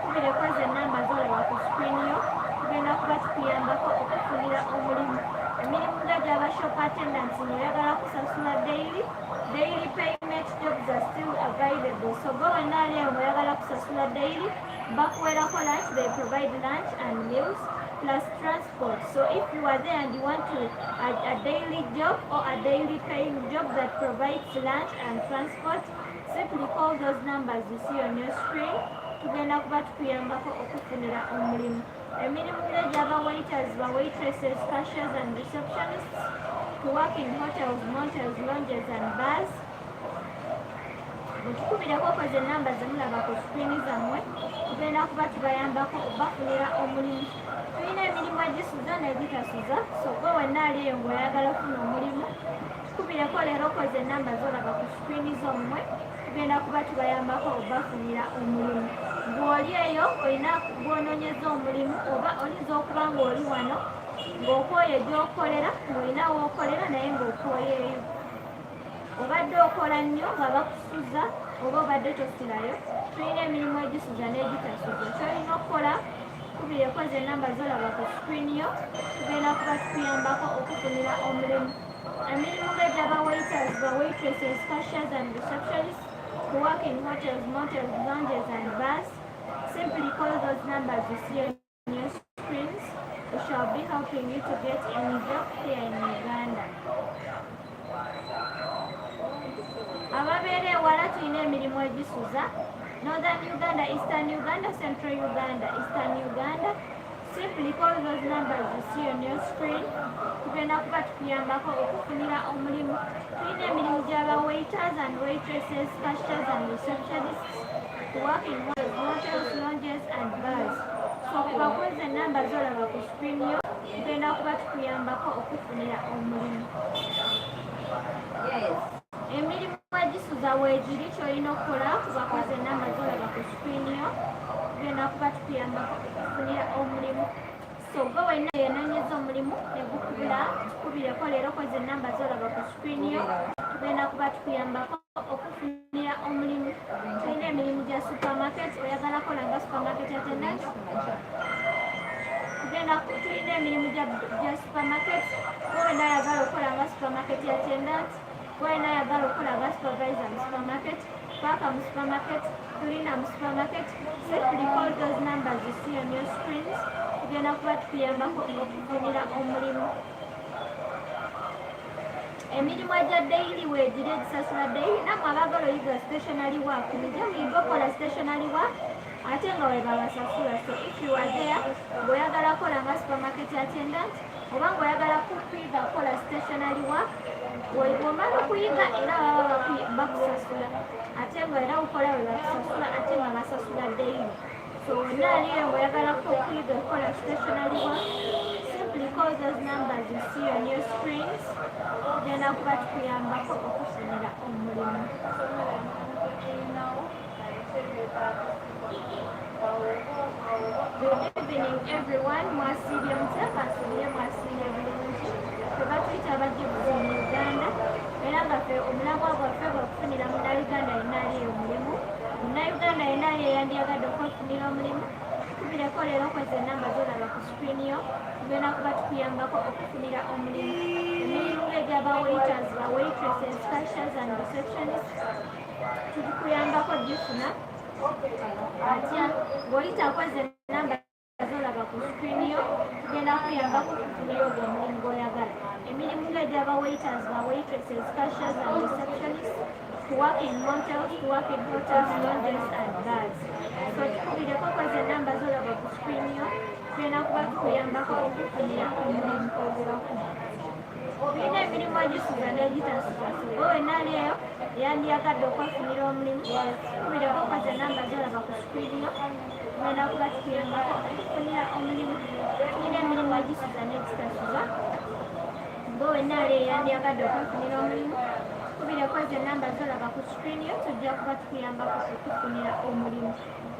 kubireko ze nnamba z'olaba ku sikirini yo, tugenda kuba tukuyambako okufunira omulimu. Emirimu gy'egy'aba shop attendants ng'oyagala kusasula daily payment jobs are still available. So gwe wenna ali eyo ng'oyagala kusasula daily, bakuwerako lunch, they provide lunch and meals plus transport. So if you are there and you want to a daily job or a daily paying job that provides lunch and transport, simply call those numbers you see on your screen. Tugenda kuba tukuyambako okufunira omulimu. Emirimu gy'egy'aba waiters, ba waitresses, cashiers and receptionists, to work in hotels, motels, lounges and bars. Mutukubireko koze ennamba ze mulaba ku sikirini zammwe, tugenda kuba tubayambako okubafunira omulimu. Tulina emirimu egisuza n'egitasuza, so gwe wenna ali eyo ng'oyagala okufuna omulimu, tukubireko leero koze ennamba z'olaba ku sikirini zommwe, tugenda kuba tubayambako okubafunira omulimu. Bw'oli eyo olina gw'onoonyeza omulimu, oba oyinza okuba ng'oli wano ng'okooye gy'okolera, ng'olina w'okolera naye ng'okooyeeyo. Obadde okola nnyo nga bakusuza oba obadde tosulayo, tulina emirimu egisuza n'egitasuza. Kyolina okukola, kubireko ze nnamba z'olaba ku sikirini yo, tugenda kuba tukuyambako okufunira omulimu. Emirimu gy'egy'aba waiters, ba waitresses, cashiers and receptionists, to work in hotels, motels, lounges and bars, simply call those numbers you see on your screens. We shall be helping you to get any job here in Uganda. Ababeera ewala tulina emirimu egisuza: Northern Uganda, Eastern Uganda, Central Uganda, Eastern Uganda. Simply call those numbers you see on your screen. Tugenda kuba tukuyambako okufunira omulimu. Tulina emirimu gy'aba waiters and waitresses, cashiers and receptionists, to work in hotels, lounges and bars. So kuba kwezi ennamba z'olaba ku sikirini yo, tugenda kuba tukuyambako okufunira omulimu. Emirimu egisuza weegiri, ky'olina okukola kuba kwezi ennamba z'olaba ku sikirini yo, tugenda kuba tukuyambako okufunira omulimu. So gwe wenna yenoonyeza omulimu ne gukubira, tukubireko leero kwezi ennamba z'olaba ku sikirini yo, tugenda kuba tukuyambako okufunira omulimu. Tulina emirimu gya supermarket, oyagala kola nga supermarket attendant. Tulina emirimu gya supermarket, gwe wenna ayagala okukola nga supermarket attendant, gwe wenna ayagala okukola nga supervisor mu supermarket, paaka mu supermarket, tulina mu supermarket. Simply call those numbers you see on your screens. Tugenda kuba tukuyambako okufunira omulimu. Emirimu egya daily weegiri egisasula daily, nammwe abaagala oyiga stationary work, mujje muyige okola stationary work ate nga bwe babasasula. So if you are there ng'oyagala kola nga supermarket attendant oba ng'oyagala kuyiga kola stationary work, bw'omala okuyiga era baba bakusasula ate nga era ukola bwe bakusasula ate nga basasula daily. So wonna aliyo ng'oyagala okuyiga kola stationary work, simply call those numbers you see on your screens. Tugenda kuba tukuyambako okufunira omulimu. Good evening everyone. Mwasiibye mutya kansubire mwasiibye bulungi. Tuba tuyita abajjaguzi mu Uganda era nga ffe omulamwa gwaffe gwakufunira munnayuganda yenna aliyo omulimu. Munnayuganda yenna ali eyandyagadde okwefunira omulimu, tukubireko leero kwezi ennamba z'olaba ku sikirini yo, tugenda kuba tukuyambako okufunira omulimu. Emirimu gy'egy'aba waiters, ba waitresses, cashiers and receptionists, tukuyambako gifuna atya ng'oyita kwezi ennamba z'olaba ku sikirini yo, tugenda kuyambako okufunira ogwo omulimu gw'oyagala. Emirimu gy'egy'aba waiters, ba waitresses, cashiers and receptionists, to work in motels, to work in hotels, lounges and bars. So tukubireko kwezi ennamba z'olaba ku sikirini yo, tugenda kuba tukuyambako okufunira omulimu. tulina emirimu egisuza n'egitasuza so wenaliyo yandiyagadde okwefunira omulimu kubireko okaza enamba zolaba ku sikiriyo genda kuba tukuyambako okufunira omulimu tulina emirimu egisuza n'egitasuza bo wenaliyo yandiyagadde okwefunira omulimu kubireko ezo enamba zolaba ku sikiriyo tujja kuba tukuyambako okufunira omulimu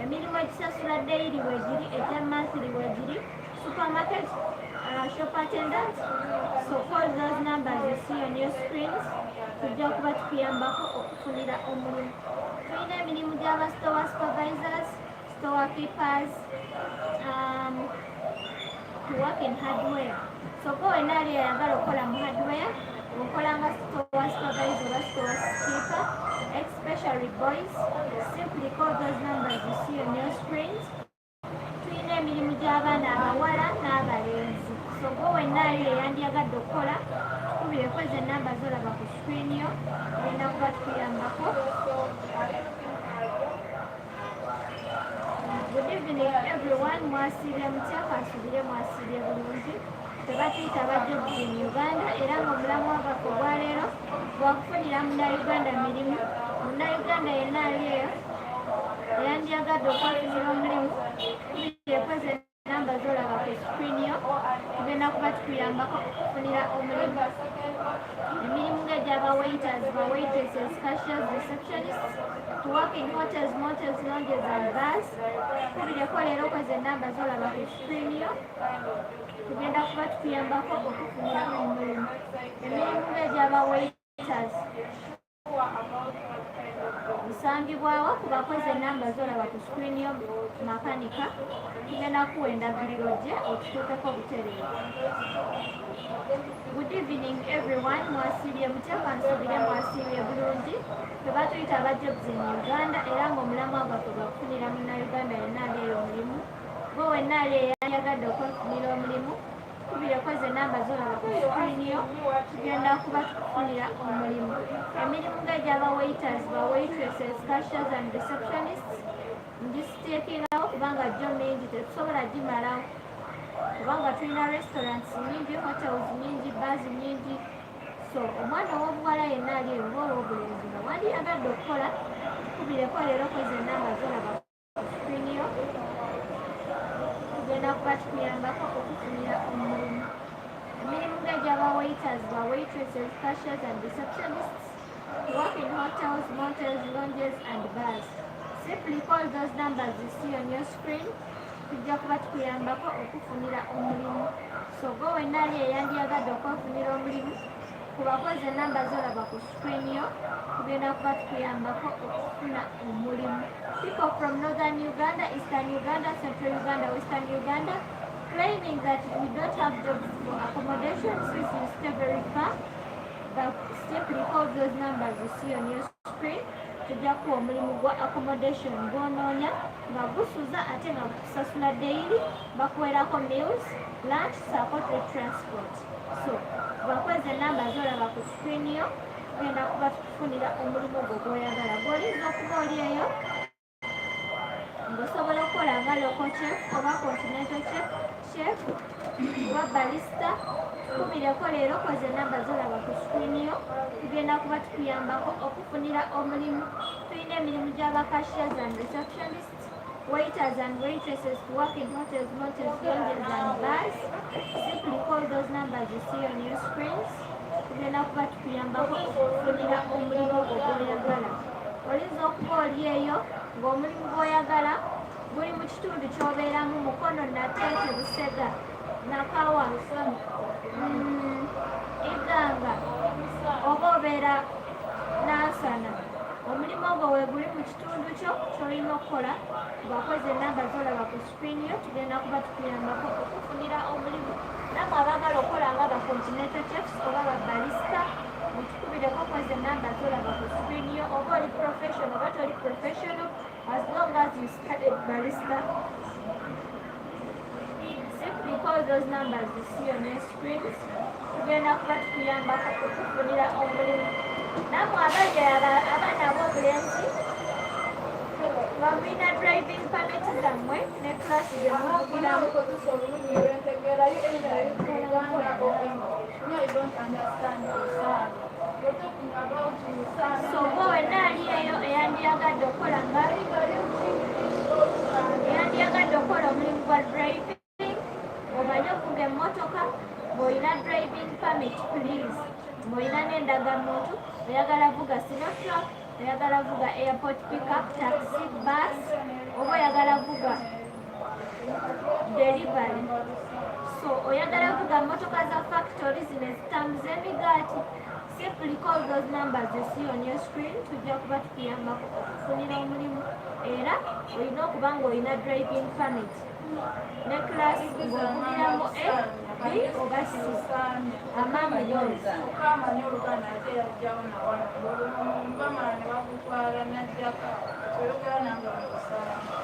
emirimu egisasula dayiri wegiri egya manthiri wegiri supermarket shop attendant so call those numbers you see on your screens tujja kuba tukuyambako okufunira omulimu tulina emirimu gy'aba store supervisors store keepers to work in hardware so go wenali ayagala okukola mu hardware okolanga store supervisor oba store keeper especially boys simply call those numbers you see on your screens tulina emirimu gy'abaana abawala n'abalenzi so gwe wennaali eyandiyagadde okukola tukubireko ezo enamba zolaba ku sikrini yo genda kuba tukuyambako good evening everyone mwasiibye mutya kansubire mwasiibye bulungi tebatuyita bajobs in uganda era ng'omulamu wagaffe ogwaleero gwakufunira munnauganda mirimu munnauganda yenna ali eyo eyandiyagadde okwafunira omulimu kubireko ezo enamba zolaba ku sikrini yo tugenda kuba tukuyambako okufunira omulimu emirimu ng'egyaba waiters ba waitresses cashiers receptionists to work in hotels motels lounges and bars kubireko leero kwezo enamba zolaba ku sikrini yo tugenda kuba tukuyambako okufunira omulimu emirimu ng'egyaba waiters bisangibwawo kubakoze enamba zolaba ku sikrini yo makanika tugenda kuwa endagiriro gye otutuukeko butereevu good evening everyone mwasiibye mutya kansubire mwasiibye bulungi tebatuyita abajobs in uganda era ng'omulamu agaffe gwakufunira munnauganda yenna ali eyo omulimu gwe wenna ali eyandiyagadde okwefunira omulimu kubireko ezo enamba zolaba ku sikrini yo tugenda kuba tukufunira omulimu emirimu ng'egyaba waiters ba waitresses cashiers and receptionists ngisiteekerawo kubanga gyo mingi tetusobola gimalawo kubanga tulina restaurants nyingi hotels nyingi bars nyingi so omwana ow'obuwala yenna ali eyo nga olw'obulenzi nga wandiyagadde okukola kubireko leero kwezo enamba zolaba ku sikrini yo tugenda kuba tukuyambako okufunira omulimu emirimu ng'egyaba waiters ba waitresses cashiers and receptionists work in hotels motels lounges and bars simply call those numbers you see on your screen tujja kuba tukuyambako okufunira omulimu so gwe wennaali eyandiyagadde okwefunira omulimu kubakoze enamba zolaba ku sikrini yo tugenda kuba tukuyambako okufuna omulimu people from northern uganda eastern uganda central uganda western uganda claiming that we don't have jobs for accommodation since you stay very far but simply call those numbers you see on your screen tujja kuwa omulimu gwa accommodation gw'onoonya nga gusuza ate nga kusasula daily bakuwerako meals lunch supported transport so bakweza enamba zolaba ku sikrini yo tugenda kuba tukufunira omulimu gwo gw'oyagala gw'olinza okuba oli eyo ng'osobola okukola nga local chef oba continental chef oba balista tukubireko leero kweza enamba zolaba ku sikrini yo tugenda kuba tukuyambako okufunira omulimu tulina emirimu gy'aba cashiers and receptionists waiters and waitresses to work in hotels motels lounges and bars simply call those numbers you see on your screens tugenda kuba tukuyambako okufunira omulimu gwo gw'oyagala olinza okuba oli eyo ng'omulimu gw'oyagala guli mu kitundu ky'obeeramu mukono nateete busega nakawa iganga oba obeera nansana omulimu ogwo weeguli mu kitundu kyo ky'olina okukola bakoze enamba zolaba ku sikrini yo tugenda kuba tukuyambako okufunira omulimu namwe abaagala okukola nga ba continental chefs oba ba balista mutukubireko kweza enamba zolaba ku sikrini yo oba oli professional oba toli professional as long as you studied balista simply call those numbers you see on your screens tugenda kuba tukuyambako okufunira omulimu namwe abaana ab'obulenzi nga mulina driving permit zammwe ne class zemuvugiramu So gwe wenna ali eyo eyandiyagadde okukola nga eyandiyagadde okukola omulimu gwa driving omanye okuga emmotoka ng'olina driving permit please ng'olina n'endagamuntu oyagala vuga sinotruck oyagala vuga airport pickup taxi bus oba oyagala vuga delivery so oyagala vuga motoka za factory zino ezitambuza emigaati simply call those numbers you see on your screen tujja kuba tukuyambako okufunira omulimu era olina okuba ng'olina driving permit ne class ng'okubiramu B oba C amaanyi yonse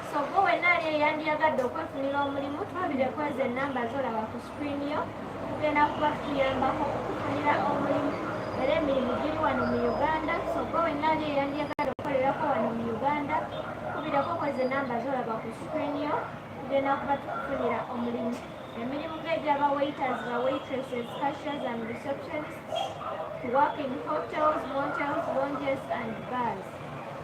so gwe wenna ali eyandiyagadde okwefunira omulimu tukubireko ezo ennamba zolaba ku screen yo tugenda kuba tukuyambako okufunira omulimu era emirimu giri wano mu uganda so gwe wenna ali eyandiyagadde okukolerako wano mu uganda tukubireko kwezo ennamba zolaba ku screen yo tugenda kuba tukufunira omulimu emirimu g'egyaba waiters ba waitresses cashiers and receptionists to work in hotels motels lounges and bars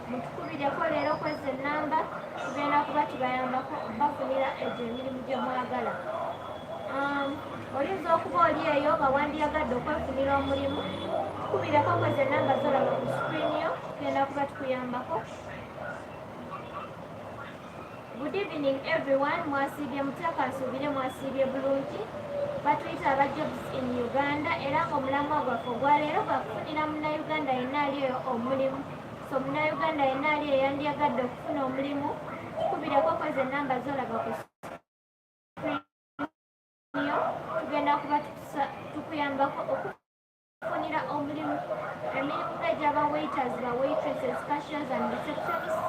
mutukubireko leero kwezi ennamba tugenda kuba tubayambako bafunira egyo emirimu gye mwagala oyinza okuba oli eyo nga wandiyagadde okwefunira omulimu tukubireko kwezi ennamba zolaba ku screen yo tugenda kuba tukuyambako. Good evening everyone, mwasiibye mutya kansuubire mwasiibye bulungi batuyita aba jobs in Uganda era ng'omulamwa gwaffe ogwaleero gwakufunira munnayuganda yenna ali eyo omulimu so munnayuganda yenna ali eyandiyagadde okufuna omulimu tukubireko kwezi ennamba zolaba ku screen tugenda kuba tukuyambako okufunira omulimu emirimu g'egyaba waiters ba waitresses cashiers and receptionists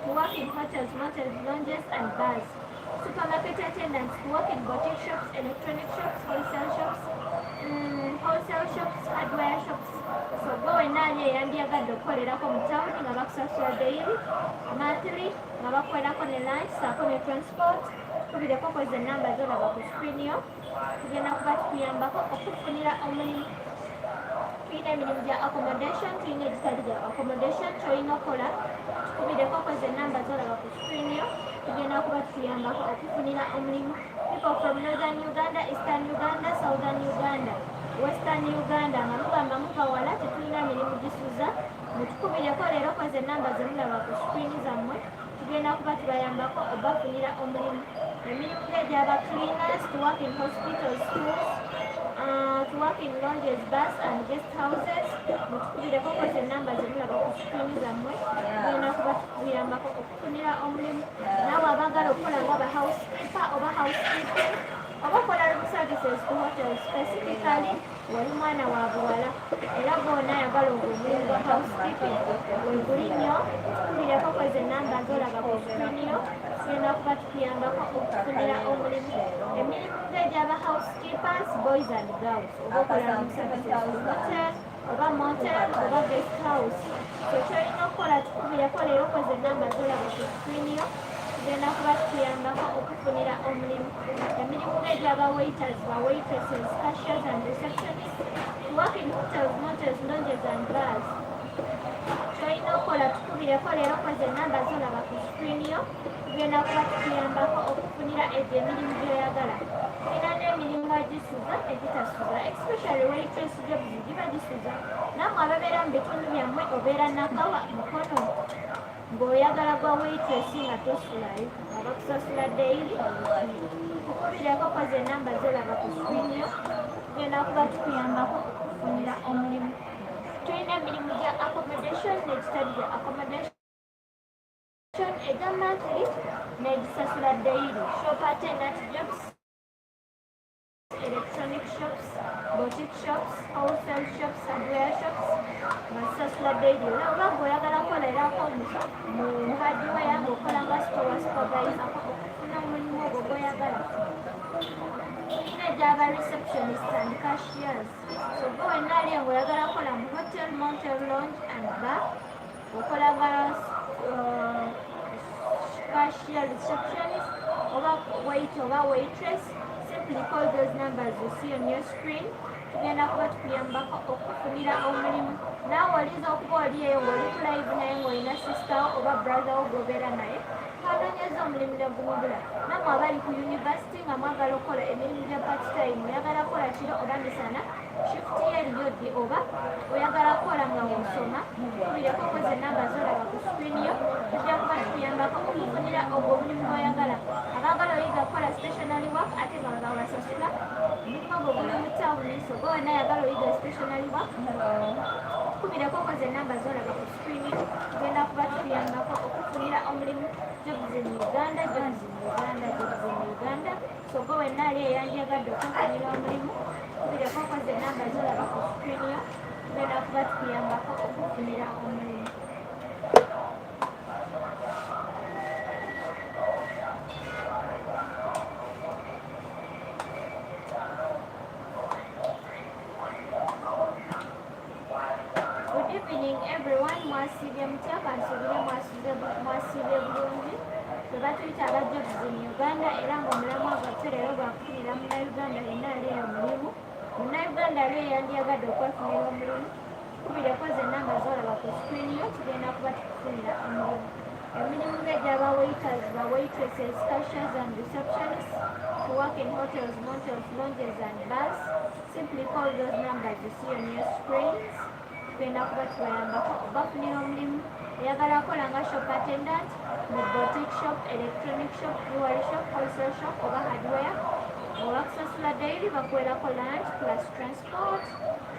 to work in hotels, motels, lounges and bars. Supermarket attendants to work in boutique shops, electronic shops, wholesale shops, hardware shops. So gwe wenna ali eyandiyagadde okukolerako mu tawuni nga bakusasula daily, monthly, nga bakukolako ne lunch, saako ne transport. Tukubireko kwezi ennamba zolaba ku screen yo. Tugenda kuba tukuyambako okufunira omulimu. Tulina emirimu gya accommodation, tulina egitali gya accommodation, kyolina okukola tukubireko kwezi ennamba zolaba ku screen yo tugenda kuba tukuyambako okufunira omulimu. People from northern Uganda, eastern Uganda, southern Uganda, western Uganda nga mugamba muva wala tetulina mirimu gisuza mutukubireko leero kwezi ennamba zemulaba ku screen zammwe tugenda kuba tubayambako obafunira omulimu. Emirimu gy'egyaba cleaners to work in hospitals, schools, to work in lounges, bars and guest houses mutukubireko kwezi ennamba zemulaba ku screen zammwe tugenda kuba tukuyambako okufunira omulimu. Naawe abaagala okukola ng'aba housekeeper oba housekeeping oba okola room services ku hotel specifically wali mwana wa buwala era goona ayagala ogw'omulimu gwa housekeeping weguli nnyo tukubireko kwezi ennamba zolaba ku screen yo tugenda kuba tukuyambako okufunira omulimu. Emirimu g'egyaba housekeepers boys and girls oba okola room services ku hotel oba motel oba guest house so kyolina okukola tukubireko leero kwezi ennamba zolaba ku screen yo tugenda kuba tukuyambako okufunira omulimu. Emirimu g'egyaba waiters ba waitresses cashiers and receptionists to work in hotels motels lounges and bars kyolina okukola tukubireko leero kwezi ennamba zolaba ku screen yo tugenda kuba tukuyambako okufunira egyo emirimu gy'oyagala. Tulina n'emirimu egisuza egitasuza especially waitress jobs giba gisuza nammwe ababeera mu bitundu byammwe obeera nakawa mukono ng'oyagala gwa waitress nga tosulayo abakusasula daily tukubireko kwezi ennamba zolaba ku screen yo tugenda kuba tukuyambako okufunira omulimu. Tulina emirimu gya accommodation n'egitali gya accommodation egya monthly n'egisasula daily shop attendant jobs electronic shops boutique shops wholesale shops hardware shops basasula daily oba ng'oyagala kukolerako mu hardware ng'okola nga store supervisor okufuna omulimu ogwo gw'oyagala. Tulina egyaba receptionists and cashiers so gwe wenna ali ng'oyagala kukola mu hotel motel lounge and bar okola nga cashier receptionist oba wait oba waitress simply call those numbers you see on your screen tugenda kuba tukuyambako okufunira omulimu naawe oliza okuba olieyo ng'oli ku live naye ng'olina sisitawo oba brother wo gwobeera naye kanonyeza omulimu ne gumubula nammwe abali ku univesity nga mwagala okukola emirimu gya part-time oyagala kukola kiro oba misana shifuti ye eriyo ddi oba oyagala kukola nga wosoma kubireko koza enamba zolaba ku screen yo tujja kuba tukuyambako okufunira ogwo omulimu gw'oyagala abaagala oyiga kukola stationary work ate nga babasasula omulimu ogwo guli mu tawuni so gwe wena ayagala oyiga stationary work kubireko koza enamba zolaba ku screen yo tugenda kuba tukuyambako okufunira omulimu jobs in Uganda jobs in Uganda jobs in Uganda so gwe wena ali eyandiyagadde okufunira omulimu kubireko koza enamba zolaba ku screen yo tugenda kuba tukuyambako okufunira omulimu everyone mwasiibye mutya kansubire mwasiibye bulungi tebatuyita aba jobs in Uganda era ng'omulamu agaffe leero gwakufunira munnayuganda yenna ali eyo omulimu munnayuganda ali eyandiyagadde okwefunira omulimu kubireko zenna nga zolaba ku screen yo tugenda kuba tukufunira omulimu emirimu ng'egyaba waiters ba waitresses cashiers and receptionists to work in hotels motels lounges and bars simply call those numbers you see on your screens tugenda kuba tubayambako obafunira omulimu eyagala kukola nga shop attendant mu boutique shop electronic shop jewelry shop wholesale shop oba hardware obakusasula daily bakuwerako lunch plus transport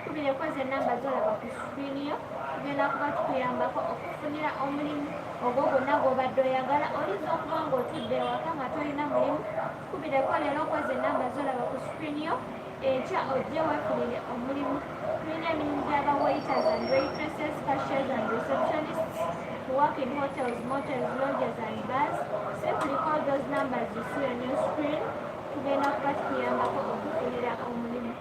kubireko zenamba zolaba ku screen yo tugenda kuba tukuyambako okufunira omulimu ogwo gwonna gw'obadde oyagala oliza okuba ng'otudde ewaka nga tolina mulimu kubireko leero okweza enamba zolaba ku screen yo enkya ojje weefunire omulimu tulina emirimu gy'aba waiters and waitresses cashiers and receptionists to work in hotels motels lodges and bars simply call those numbers you see on your screen tugenda kuba tukuyambako okufunira omulimu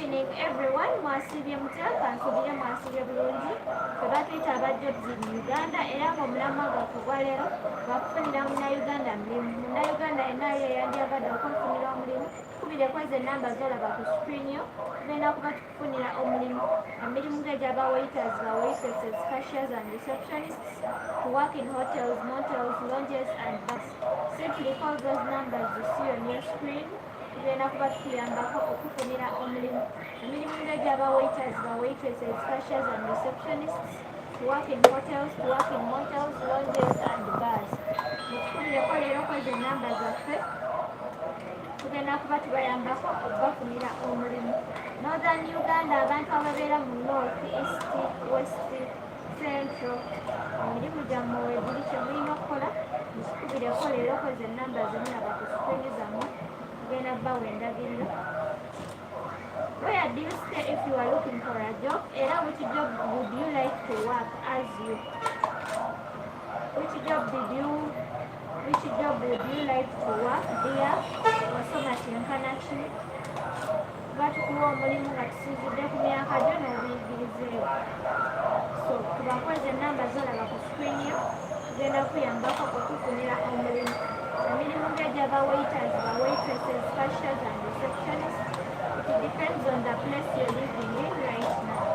evening everyone mwasiibye mutya kansubire mwasiibye bulungi tebatuyita aba jobs in Uganda era ng'omulamu agaffe gwa leero bakufunira munnayuganda mulimu munnayuganda yenna ali eyandiyagadde okwefunira omulimu kubireko ezo enamba zolaba ku screen yo tugenda kuba tukufunira omulimu emirimu ng'egyaba waiters ba waitresses cashiers and receptionists to work in hotels motels lounges and bars simply call those numbers you see on your screen tugenda kuba tukuyambako okufunira omulimu emirimu ng'egyaba waiters ba waitresses cashiers and receptionists to work in hotels to work in motels lounges and bars mutukubireko leero kweza enamba zaffe tugenda kuba tubayambako okubafunira omulimu northern Uganda abantu ababeera mu north east west central emirimu gyammwe wegiri kyemulina okukola mutukubireko leero kweza enamba zimulaba ku screen zammwe tugenda bawa endagiriro where do you stay if you are looking for a job era which job would you like to work as you which job would you like to work dear wasoma kyenkana ki batukuwa omulimu nga tusinzidde ku myaka gyo n'obuyigirizeewo so tubakweza enamba zolaba ku screen yo tugenda kuyambako okufunira omulimu emirimu ng'egyaba waiters ba waitresses cashiers and receptionists it depends on the place you're living in right now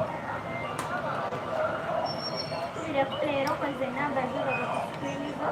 leero kweza enamba zolaba ku screen zo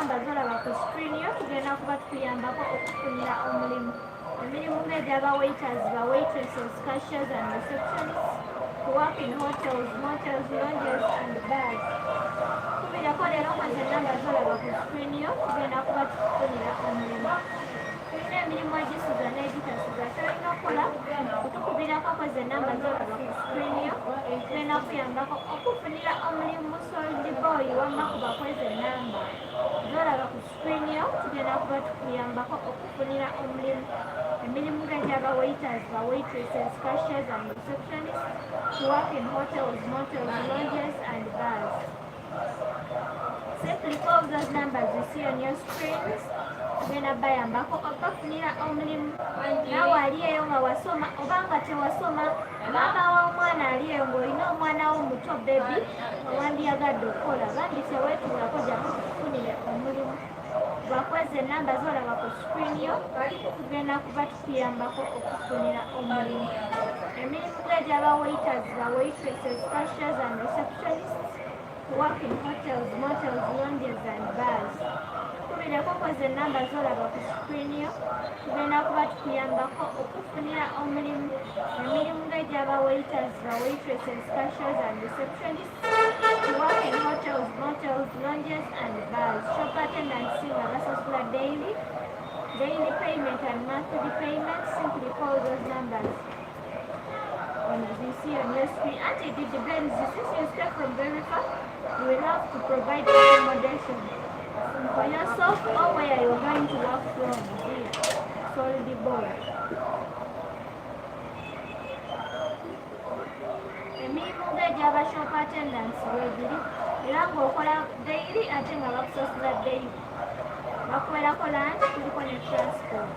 ennamba z'olaba ku screen yo tugenda kuba tukuyambako okufunira omulimu. Emirimu ng'egy'aba waiters, ba waitresses, cashiers and receptionists, to work in hotels, motels, lounges and bars. Kubirako leero koze ennamba z'olaba ku screen yo tugenda kuba tukufunira omulimu. Tulina emirimu egisuza n'egitasuza kyolina okukola kutukubirako koze ennamba z'olaba ku screen yo tugenda kuyambako okufunira omulimu solid boy wamma kuba kweze ennamba z'olaba ku screen yo tugenda kuba tukuyambako okufunira omulimu. Emirimu ng'egy'aba waiters, ba waitresses, cashiers and receptionists, to work in hotels, motels, lounges and bars. Simply call those numbers you see on your screens. Tugenda bayambako okubafunira omulimu. Naawe aliyeyo nga wasoma oba nga tewasoma, maama w'omwana aliyeyo ng'olina omwana wo omuto bebi owandiyagadde okukola bandi teweetuulako gya kukufunire omulimu. Bakweze ennamba z'olaba ku screen yo tugenda kuba tukuyambako okufunira omulimu. Emirimu ng'egy'aba waiters, ba waitresses, cashiers and receptionists, to work in hotels, motels, lounges and bars. Kubirako koze ennamba z'olaba ku screen yo tugenda kuba tukuyambako okufunira omulimu. Emirimu ng'egy'aba waiters, ba waitresses, cashiers and receptionists, to work in hotels, motels, lounges and bars. Shop attendants nga basasula daily payment and monthly payment. Simply call those numbers and you see on your screen. And it depends, since you stay from very far, you will have to provide accommodation for yourself or where you're going to work from here. Solid boy. Emirimu ng'egy'aba shop attendants weegiri era ng'okola daily ate nga bakusasula daily. Bakuwerako lunch, kuliko ne transport.